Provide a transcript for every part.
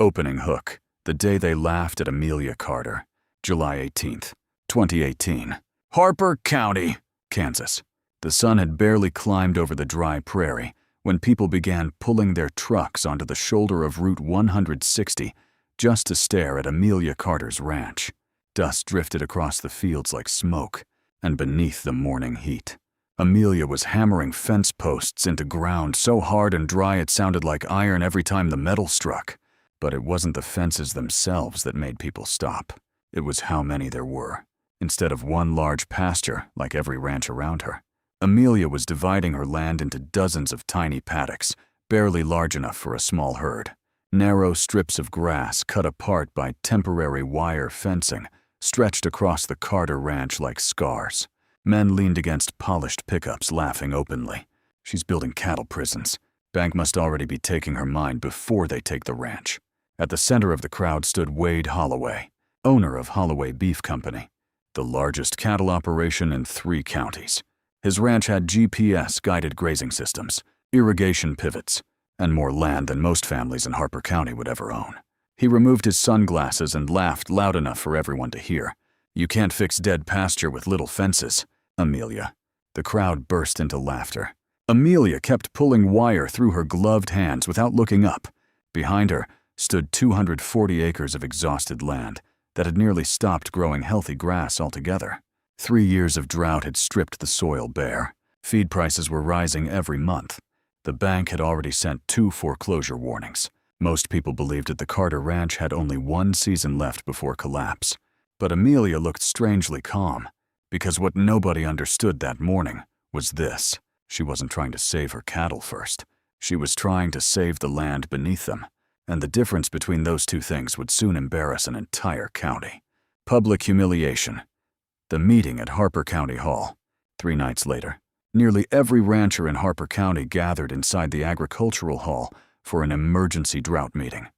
Opening hook, the day they laughed at Amelia Carter, July 18th, 2018. Harper County, Kansas. The sun had barely climbed over the dry prairie when people began pulling their trucks onto the shoulder of Route 160 just to stare at Amelia Carter's ranch. Dust drifted across the fields like smoke, and beneath the morning heat, Amelia was hammering fence posts into ground so hard and dry it sounded like iron every time the metal struck. But it wasn't the fences themselves that made people stop. It was how many there were. Instead of one large pasture, like every ranch around her, Amelia was dividing her land into dozens of tiny paddocks, barely large enough for a small herd. Narrow strips of grass cut apart by temporary wire fencing stretched across the Carter ranch like scars. Men leaned against polished pickups, laughing openly. She's building cattle prisons. Bank must already be taking her mine before they take the ranch. At the center of the crowd stood Wade Holloway, owner of Holloway Beef Company, the largest cattle operation in 3 counties. His ranch had GPS-guided grazing systems, irrigation pivots, and more land than most families in Harper County would ever own. He removed his sunglasses and laughed loud enough for everyone to hear. "You can't fix dead pasture with little fences, Amelia." The crowd burst into laughter. Amelia kept pulling wire through her gloved hands without looking up. Behind her stood 240 acres of exhausted land that had nearly stopped growing healthy grass altogether. 3 years of drought had stripped the soil bare. Feed prices were rising every month. The bank had already sent 2 foreclosure warnings. Most people believed that the Carter Ranch had only 1 season left before collapse. But Amelia looked strangely calm, because what nobody understood that morning was this. She wasn't trying to save her cattle first. She was trying to save the land beneath them. And the difference between those 2 things would soon embarrass an entire county. Public humiliation. The meeting at Harper County Hall. 3 nights later, nearly every rancher in Harper County gathered inside the agricultural hall for an emergency drought meeting.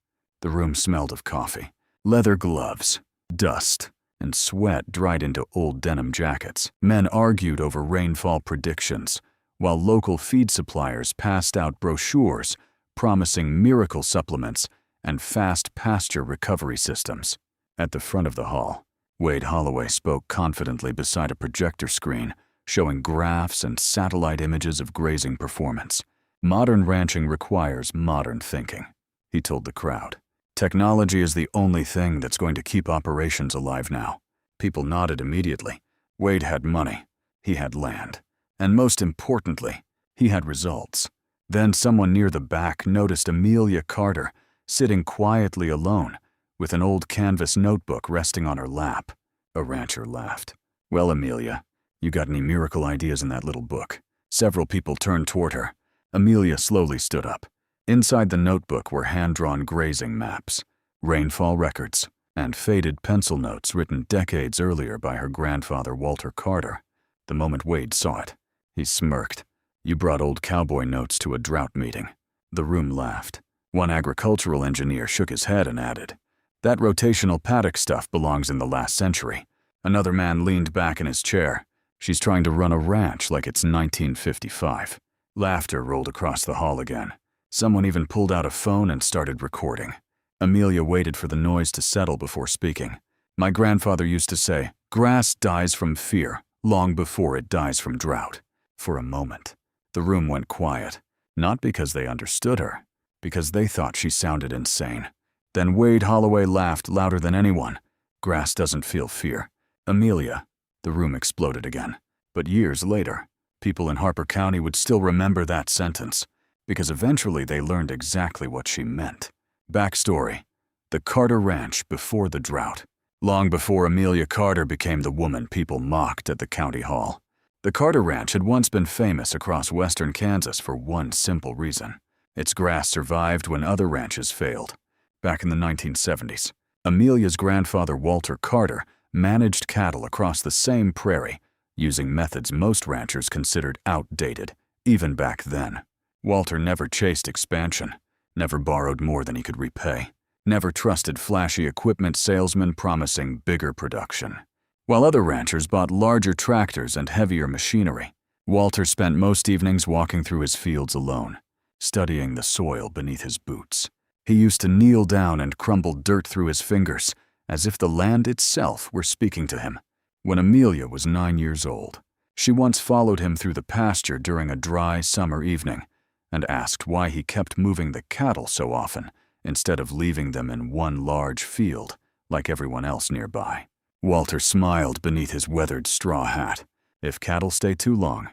The room smelled of coffee, leather gloves, dust, and sweat dried into old denim jackets. Men argued over rainfall predictions, while local feed suppliers passed out brochures promising miracle supplements and fast pasture recovery systems. At the front of the hall, Wade Holloway spoke confidently beside a projector screen showing graphs and satellite images of grazing performance. "Modern ranching requires modern thinking," he told the crowd. "Technology is the only thing that's going to keep operations alive now." People nodded immediately. Wade had money, he had land, and most importantly, he had results. Then someone near the back noticed Amelia Carter sitting quietly alone with an old canvas notebook resting on her lap. A rancher laughed. "Well, Amelia, you got any miracle ideas in that little book?" Several people turned toward her. Amelia slowly stood up. Inside the notebook were hand-drawn grazing maps, rainfall records, and faded pencil notes written decades earlier by her grandfather Walter Carter. The moment Wade saw it, he smirked. "You brought old cowboy notes to a drought meeting." The room laughed. One agricultural engineer shook his head and added, "That rotational paddock stuff belongs in the last century." Another man leaned back in his chair. "She's trying to run a ranch like it's 1955. Laughter rolled across the hall again. Someone even pulled out a phone and started recording. Amelia waited for the noise to settle before speaking. "My grandfather used to say, 'Grass dies from fear long before it dies from drought.'" For a moment, the room went quiet, not because they understood her, because they thought she sounded insane. Then Wade Holloway laughed louder than anyone. "Grass doesn't feel fear. Amelia." The room exploded again. But years later, people in Harper County would still remember that sentence, because eventually they learned exactly what she meant. Backstory: the Carter Ranch before the drought. Long before Amelia Carter became the woman people mocked at the county hall. The Carter Ranch had once been famous across western Kansas for one simple reason. Its grass survived when other ranches failed. Back in the 1970s, Amelia's grandfather Walter Carter managed cattle across the same prairie, using methods most ranchers considered outdated, even back then. Walter never chased expansion, never borrowed more than he could repay, never trusted flashy equipment salesmen promising bigger production. While other ranchers bought larger tractors and heavier machinery, Walter spent most evenings walking through his fields alone, studying the soil beneath his boots. He used to kneel down and crumble dirt through his fingers, as if the land itself were speaking to him. When Amelia was 9 years old, she once followed him through the pasture during a dry summer evening and asked why he kept moving the cattle so often instead of leaving them in one large field like everyone else nearby. Walter smiled beneath his weathered straw hat. If cattle stay too long,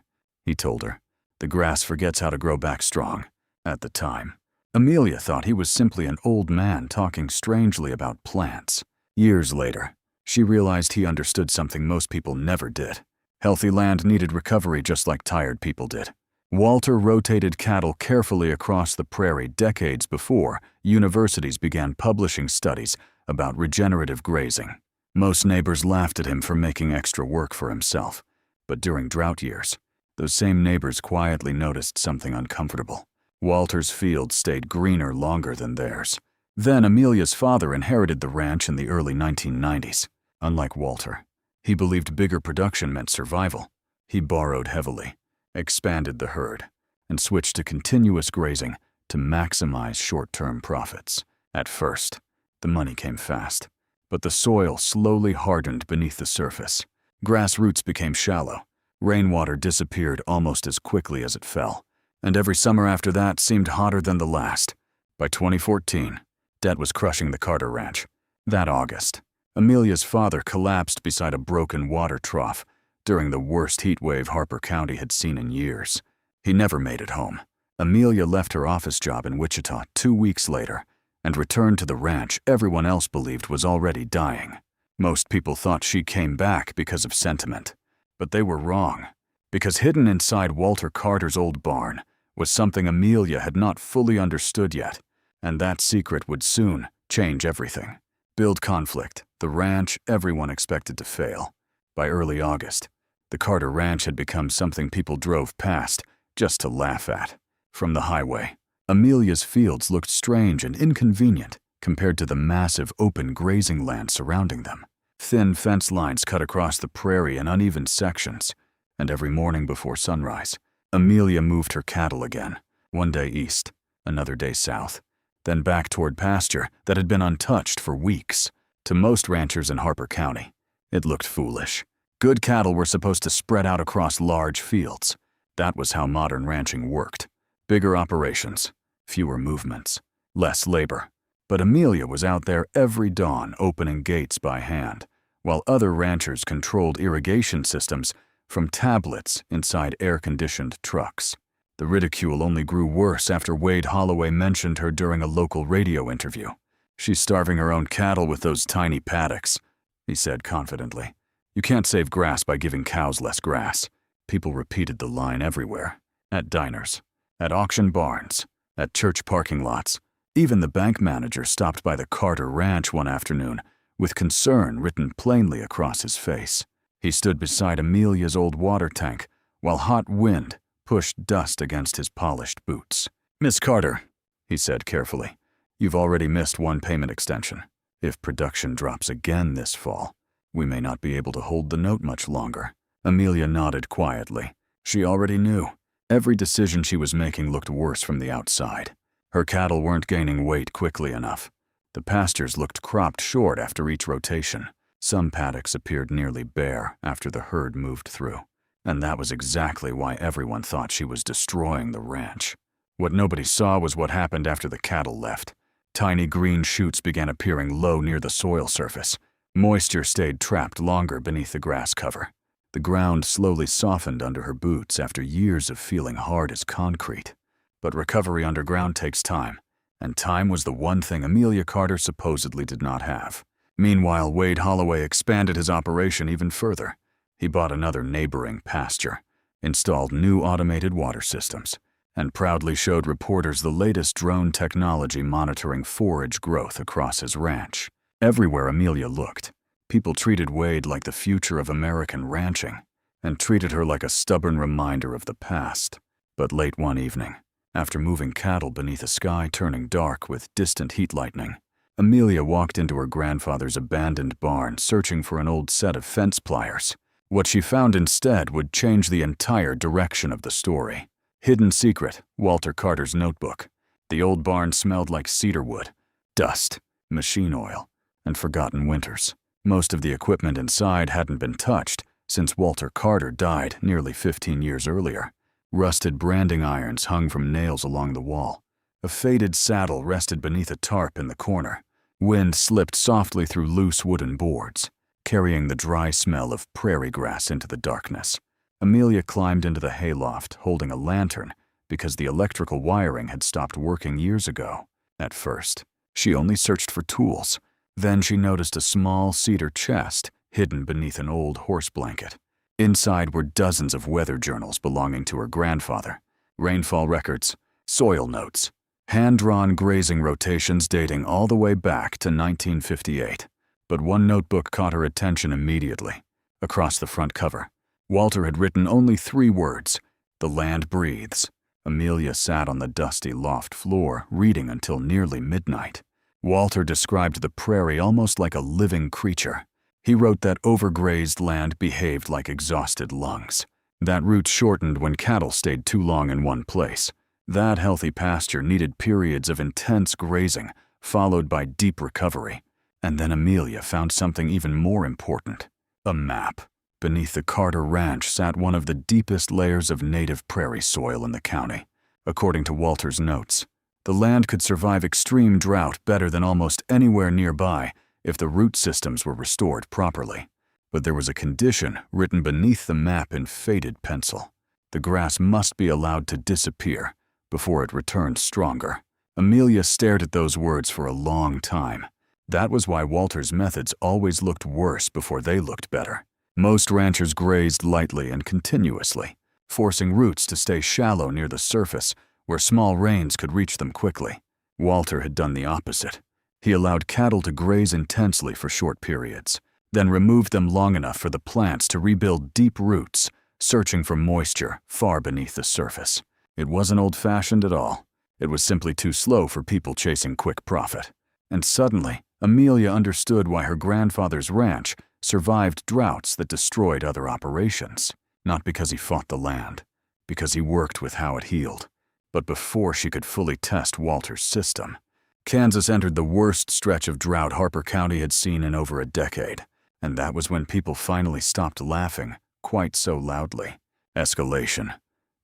he told her, the grass forgets how to grow back strong. At the time, Amelia thought he was simply an old man talking strangely about plants. Years later, she realized he understood something most people never did. Healthy land needed recovery just like tired people did. Walter rotated cattle carefully across the prairie decades before universities began publishing studies about regenerative grazing. Most neighbors laughed at him for making extra work for himself, but during drought years, those same neighbors quietly noticed something uncomfortable. Walter's fields stayed greener longer than theirs. Then Amelia's father inherited the ranch in the early 1990s. Unlike Walter, he believed bigger production meant survival. He borrowed heavily, expanded the herd, and switched to continuous grazing to maximize short-term profits. At first, the money came fast, but the soil slowly hardened beneath the surface. Grass roots became shallow. Rainwater disappeared almost as quickly as it fell, and every summer after that seemed hotter than the last. By 2014, debt was crushing the Carter Ranch. That August, Amelia's father collapsed beside a broken water trough during the worst heat wave Harper County had seen in years. He never made it home. Amelia left her office job in Wichita 2 weeks later and returned to the ranch everyone else believed was already dying. Most people thought she came back because of sentiment, but they were wrong, because hidden inside Walter Carter's old barn was something Amelia had not fully understood yet, and that secret would soon change everything. Build conflict, the ranch everyone expected to fail. By early August, the Carter Ranch had become something people drove past just to laugh at. From the highway, Amelia's fields looked strange and inconvenient compared to the massive open grazing land surrounding them. Thin fence lines cut across the prairie in uneven sections, and every morning before sunrise, Amelia moved her cattle again, one day east, another day south, then back toward pasture that had been untouched for weeks. To most ranchers in Harper County, it looked foolish. Good cattle were supposed to spread out across large fields. That was how modern ranching worked. Bigger operations, fewer movements, less labor. But Amelia was out there every dawn opening gates by hand, while other ranchers controlled irrigation systems from tablets inside air-conditioned trucks. The ridicule only grew worse after Wade Holloway mentioned her during a local radio interview. "She's starving her own cattle with those tiny paddocks," he said confidently. "You can't save grass by giving cows less grass." People repeated the line everywhere, at diners, at auction barns, at church parking lots. Even the bank manager stopped by the Carter Ranch one afternoon with concern written plainly across his face. He stood beside Amelia's old water tank while hot wind pushed dust against his polished boots. "Miss Carter," he said carefully, "you've already missed one payment extension. If production drops again this fall, we may not be able to hold the note much longer." Amelia nodded quietly. She already knew. Every decision she was making looked worse from the outside. Her cattle weren't gaining weight quickly enough. The pastures looked cropped short after each rotation. Some paddocks appeared nearly bare after the herd moved through. And that was exactly why everyone thought she was destroying the ranch. What nobody saw was what happened after the cattle left. Tiny green shoots began appearing low near the soil surface. Moisture stayed trapped longer beneath the grass cover. The ground slowly softened under her boots after years of feeling hard as concrete. But recovery underground takes time, and time was the one thing Amelia Carter supposedly did not have. Meanwhile, Wade Holloway expanded his operation even further. He bought another neighboring pasture, installed new automated water systems, and proudly showed reporters the latest drone technology monitoring forage growth across his ranch. Everywhere Amelia looked, people treated Wade like the future of American ranching, and treated her like a stubborn reminder of the past. But late one evening, after moving cattle beneath a sky turning dark with distant heat lightning, Amelia walked into her grandfather's abandoned barn searching for an old set of fence pliers. What she found instead would change the entire direction of the story. Hidden secret, Walter Carter's notebook. The old barn smelled like cedar wood, dust, machine oil, and forgotten winters. Most of the equipment inside hadn't been touched since Walter Carter died nearly 15 years earlier. Rusted branding irons hung from nails along the wall. A faded saddle rested beneath a tarp in the corner. Wind slipped softly through loose wooden boards, carrying the dry smell of prairie grass into the darkness. Amelia climbed into the hayloft, holding a lantern, because the electrical wiring had stopped working years ago. At first, she only searched for tools. Then she noticed a small cedar chest hidden beneath an old horse blanket. Inside were dozens of weather journals belonging to her grandfather, rainfall records, soil notes, hand-drawn grazing rotations dating all the way back to 1958. But one notebook caught her attention immediately. Across the front cover, Walter had written only 3 words: "The land breathes." Amelia sat on the dusty loft floor, reading until nearly midnight. Walter described the prairie almost like a living creature. He wrote that overgrazed land behaved like exhausted lungs. That roots shortened when cattle stayed too long in one place. That healthy pasture needed periods of intense grazing, followed by deep recovery. And then Amelia found something even more important: a map. Beneath the Carter Ranch sat one of the deepest layers of native prairie soil in the county. According to Walter's notes, the land could survive extreme drought better than almost anywhere nearby if the root systems were restored properly. But there was a condition written beneath the map in faded pencil. The grass must be allowed to disappear before it returned stronger. Amelia stared at those words for a long time. That was why Walter's methods always looked worse before they looked better. Most ranchers grazed lightly and continuously, forcing roots to stay shallow near the surface where small rains could reach them quickly. Walter had done the opposite. He allowed cattle to graze intensely for short periods, then removed them long enough for the plants to rebuild deep roots, searching for moisture far beneath the surface. It wasn't old-fashioned at all. It was simply too slow for people chasing quick profit. And suddenly, Amelia understood why her grandfather's ranch survived droughts that destroyed other operations. Not because he fought the land, because he worked with how it healed. But before she could fully test Walter's system, Kansas entered the worst stretch of drought Harper County had seen in over a decade. And that was when people finally stopped laughing quite so loudly. Escalation.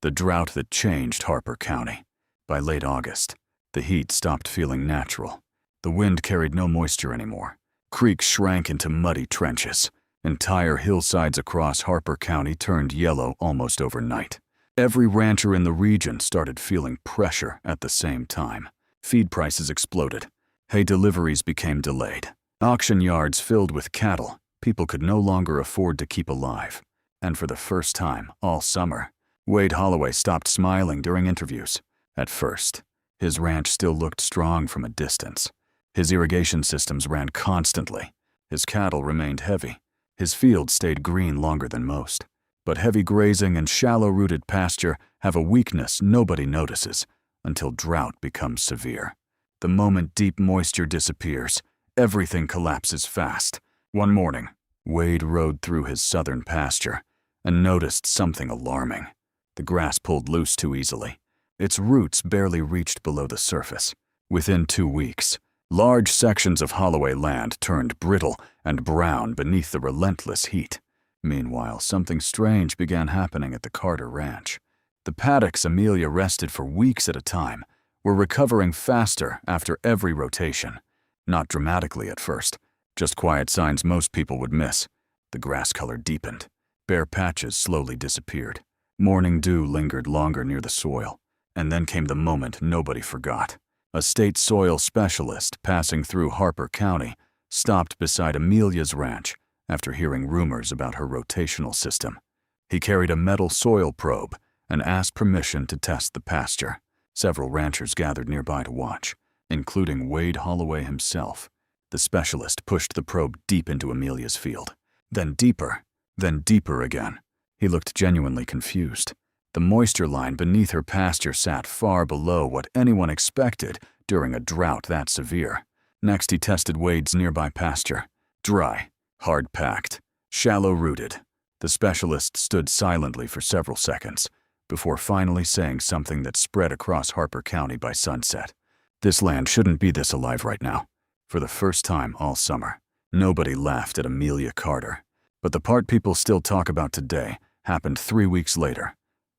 The drought that changed Harper County. By late August, the heat stopped feeling natural. The wind carried no moisture anymore. Creeks shrank into muddy trenches. Entire hillsides across Harper County turned yellow almost overnight. Every rancher in the region started feeling pressure at the same time. Feed prices exploded. Hay deliveries became delayed. Auction yards filled with cattle people could no longer afford to keep alive. And for the first time all summer, Wade Holloway stopped smiling during interviews. At first, his ranch still looked strong from a distance. His irrigation systems ran constantly. His cattle remained heavy. His fields stayed green longer than most. But heavy grazing and shallow-rooted pasture have a weakness nobody notices until drought becomes severe. The moment deep moisture disappears, everything collapses fast. One morning, Wade rode through his southern pasture and noticed something alarming. The grass pulled loose too easily. Its roots barely reached below the surface. Within 2 weeks, large sections of Holloway land turned brittle and brown beneath the relentless heat. Meanwhile, something strange began happening at the Carter Ranch. The paddocks Amelia rested for weeks at a time were recovering faster after every rotation. Not dramatically at first, just quiet signs most people would miss. The grass color deepened. Bare patches slowly disappeared. Morning dew lingered longer near the soil. And then came the moment nobody forgot. A state soil specialist passing through Harper County stopped beside Amelia's ranch after hearing rumors about her rotational system. He carried a metal soil probe and asked permission to test the pasture. Several ranchers gathered nearby to watch, including Wade Holloway himself. The specialist pushed the probe deep into Amelia's field, then deeper again. He looked genuinely confused. The moisture line beneath her pasture sat far below what anyone expected during a drought that severe. Next, he tested Wade's nearby pasture. Dry, hard-packed, shallow-rooted. The specialist stood silently for several seconds, before finally saying something that spread across Harper County by sunset. This land shouldn't be this alive right now. For the first time all summer, nobody laughed at Amelia Carter. But the part people still talk about today happened 3 weeks later,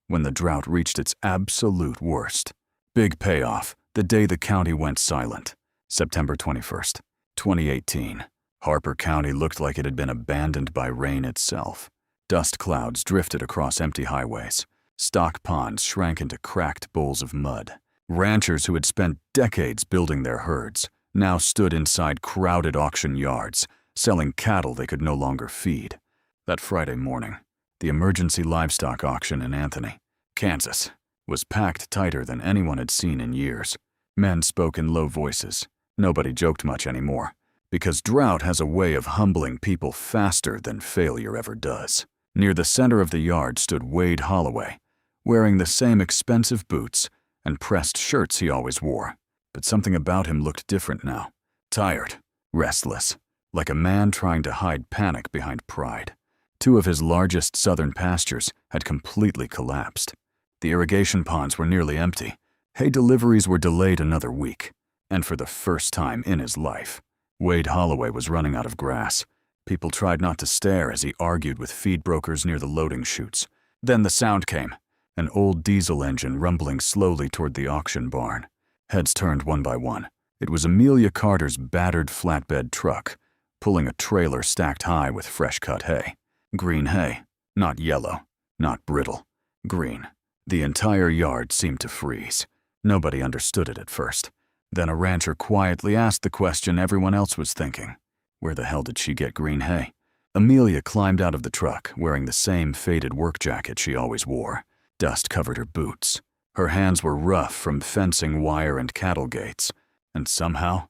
when the drought reached its absolute worst. Big payoff, the day the county went silent. September 21st, 2018. Harper County looked like it had been abandoned by rain itself. Dust clouds drifted across empty highways. Stock ponds shrank into cracked bowls of mud. Ranchers who had spent decades building their herds now stood inside crowded auction yards, selling cattle they could no longer feed. That Friday morning, the emergency livestock auction in Anthony, Kansas, was packed tighter than anyone had seen in years. Men spoke in low voices. Nobody joked much anymore, because drought has a way of humbling people faster than failure ever does. Near the center of the yard stood Wade Holloway, wearing the same expensive boots and pressed shirts he always wore. But something about him looked different now. Tired, restless, like a man trying to hide panic behind pride. 2 of his largest southern pastures had completely collapsed. The irrigation ponds were nearly empty. Hay deliveries were delayed another week. And for the first time in his life, Wade Holloway was running out of grass. People tried not to stare as he argued with feed brokers near the loading chutes. Then the sound came, an old diesel engine rumbling slowly toward the auction barn. Heads turned one by one. It was Amelia Carter's battered flatbed truck, pulling a trailer stacked high with fresh-cut hay. Green hay, not yellow, not brittle, green. The entire yard seemed to freeze. Nobody understood it at first. Then a rancher quietly asked the question everyone else was thinking. Where the hell did she get green hay? Amelia climbed out of the truck, wearing the same faded work jacket she always wore. Dust covered her boots. Her hands were rough from fencing wire and cattle gates, and somehow,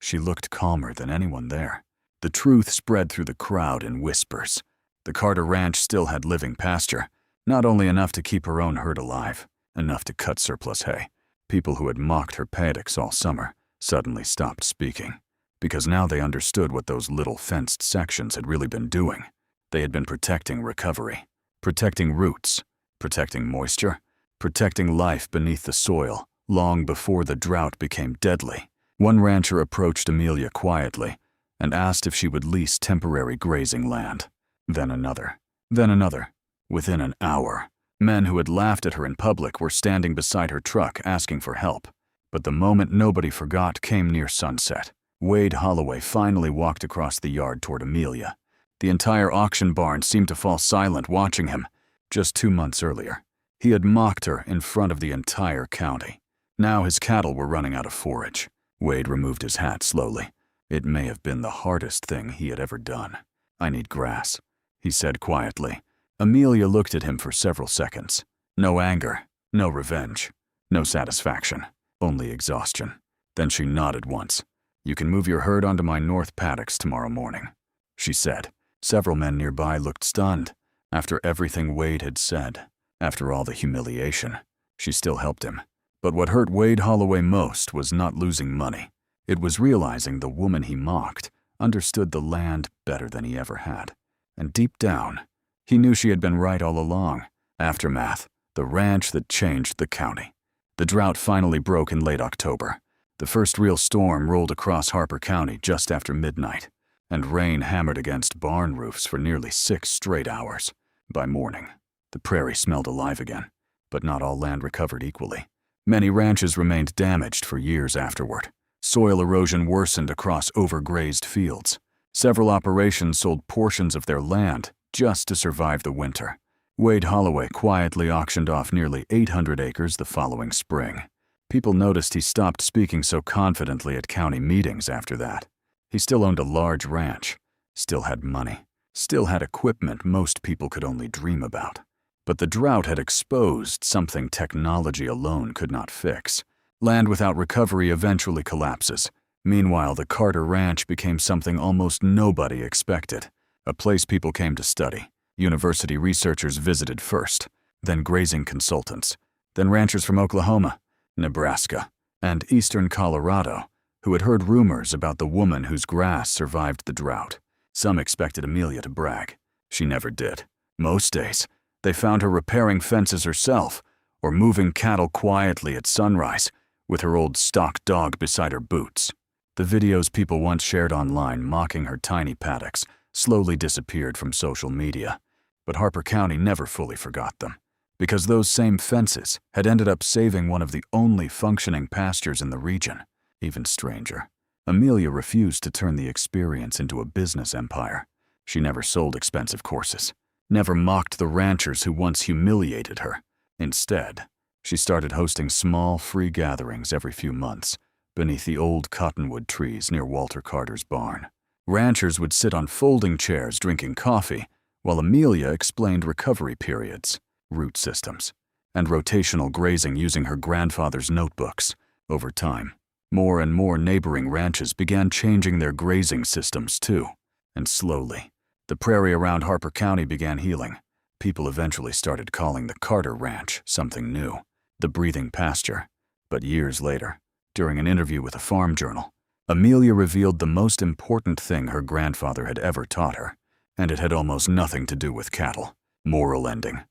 she looked calmer than anyone there. The truth spread through the crowd in whispers. The Carter Ranch still had living pasture, not only enough to keep her own herd alive, enough to cut surplus hay. People who had mocked her paddocks all summer suddenly stopped speaking, because now they understood what those little fenced sections had really been doing. They had been protecting recovery, protecting roots, protecting moisture, protecting life beneath the soil long before the drought became deadly. One rancher approached Amelia quietly and asked if she would lease temporary grazing land. Then another. Then another. Within an hour, men who had laughed at her in public were standing beside her truck asking for help. But the moment nobody forgot came near sunset. Wade Holloway finally walked across the yard toward Amelia. The entire auction barn seemed to fall silent watching him. Just 2 months earlier, he had mocked her in front of the entire county. Now his cattle were running out of forage. Wade removed his hat slowly. It may have been the hardest thing he had ever done. "I need grass," he said quietly. Amelia looked at him for several seconds. No anger, no revenge, no satisfaction, only exhaustion. Then she nodded once. "You can move your herd onto my north paddocks tomorrow morning," she said. Several men nearby looked stunned. After everything Wade had said, after all the humiliation, she still helped him. But what hurt Wade Holloway most was not losing money. It was realizing the woman he mocked understood the land better than he ever had. And deep down, he knew she had been right all along. Aftermath, the ranch that changed the county. The drought finally broke in late October. The first real storm rolled across Harper County just after midnight, and rain hammered against barn roofs for nearly 6 straight hours. By morning, the prairie smelled alive again, but not all land recovered equally. Many ranches remained damaged for years afterward. Soil erosion worsened across overgrazed fields. Several operations sold portions of their land just to survive the winter. Wade Holloway quietly auctioned off nearly 800 acres the following spring. People noticed he stopped speaking so confidently at county meetings after that. He still owned a large ranch, still had money, still had equipment most people could only dream about. But the drought had exposed something technology alone could not fix. Land without recovery eventually collapses. Meanwhile, the Carter Ranch became something almost nobody expected. A place people came to study. University researchers visited first, then grazing consultants, then ranchers from Oklahoma, Nebraska, and eastern Colorado, who had heard rumors about the woman whose grass survived the drought. Some expected Amelia to brag. She never did. Most days, They found her repairing fences herself or moving cattle quietly at sunrise with her old stock dog beside her boots. The videos people once shared online mocking her tiny paddocks slowly disappeared from social media, but Harper County never fully forgot them, because those same fences had ended up saving one of the only functioning pastures in the region. Even stranger, Amelia refused to turn the experience into a business empire. She never sold expensive courses, never mocked the ranchers who once humiliated her. Instead, she started hosting small, free gatherings every few months beneath the old cottonwood trees near Walter Carter's barn. Ranchers would sit on folding chairs drinking coffee, while Amelia explained recovery periods, root systems, and rotational grazing using her grandfather's notebooks. Over time, more and more neighboring ranches began changing their grazing systems too, and slowly, the prairie around Harper County began healing. People eventually started calling the Carter Ranch something new, the breathing pasture. But years later, during an interview with a farm journal, Amelia revealed the most important thing her grandfather had ever taught her, and it had almost nothing to do with cattle. Moral ending.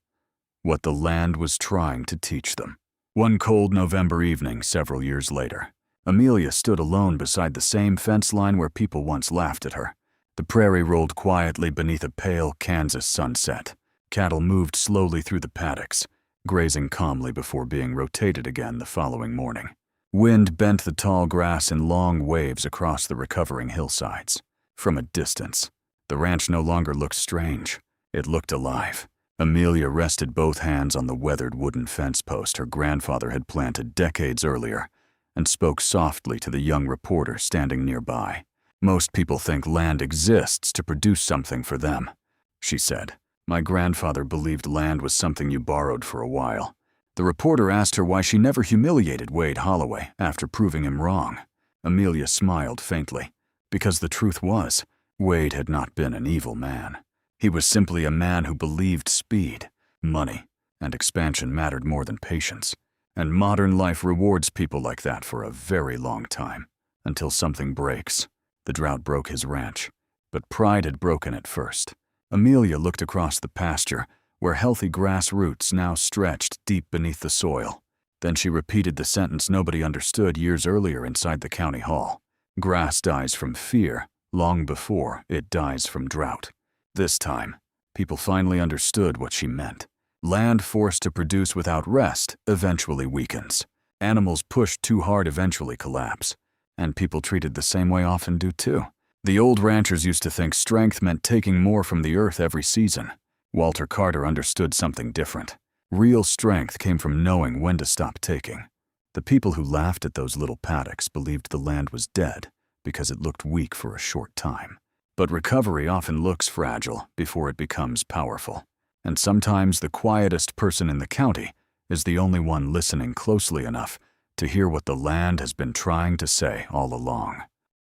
What the land was trying to teach them. One cold November evening several years later, Amelia stood alone beside the same fence line where people once laughed at her. The prairie rolled quietly beneath a pale Kansas sunset. Cattle moved slowly through the paddocks, grazing calmly before being rotated again the following morning. Wind bent the tall grass in long waves across the recovering hillsides. From a distance, the ranch no longer looked strange. It looked alive. Amelia rested both hands on the weathered wooden fence post her grandfather had planted decades earlier and spoke softly to the young reporter standing nearby. "Most people think land exists to produce something for them," she said. "My grandfather believed land was something you borrowed for a while." The reporter asked her why she never humiliated Wade Holloway after proving him wrong. Amelia smiled faintly, because the truth was, Wade had not been an evil man. He was simply a man who believed speed, money, and expansion mattered more than patience. And modern life rewards people like that for a very long time, until something breaks. The drought broke his ranch, but pride had broken it first. Amelia looked across the pasture, where healthy grass roots now stretched deep beneath the soil. Then she repeated the sentence nobody understood years earlier inside the county hall. Grass dies from fear long before it dies from drought. This time, people finally understood what she meant. Land forced to produce without rest eventually weakens. Animals pushed too hard eventually collapse. And people treated the same way often do too. The old ranchers used to think strength meant taking more from the earth every season. Walter Carter understood something different. Real strength came from knowing when to stop taking. The people who laughed at those little paddocks believed the land was dead because it looked weak for a short time. But recovery often looks fragile before it becomes powerful. And sometimes the quietest person in the county is the only one listening closely enough to hear what the land has been trying to say all along.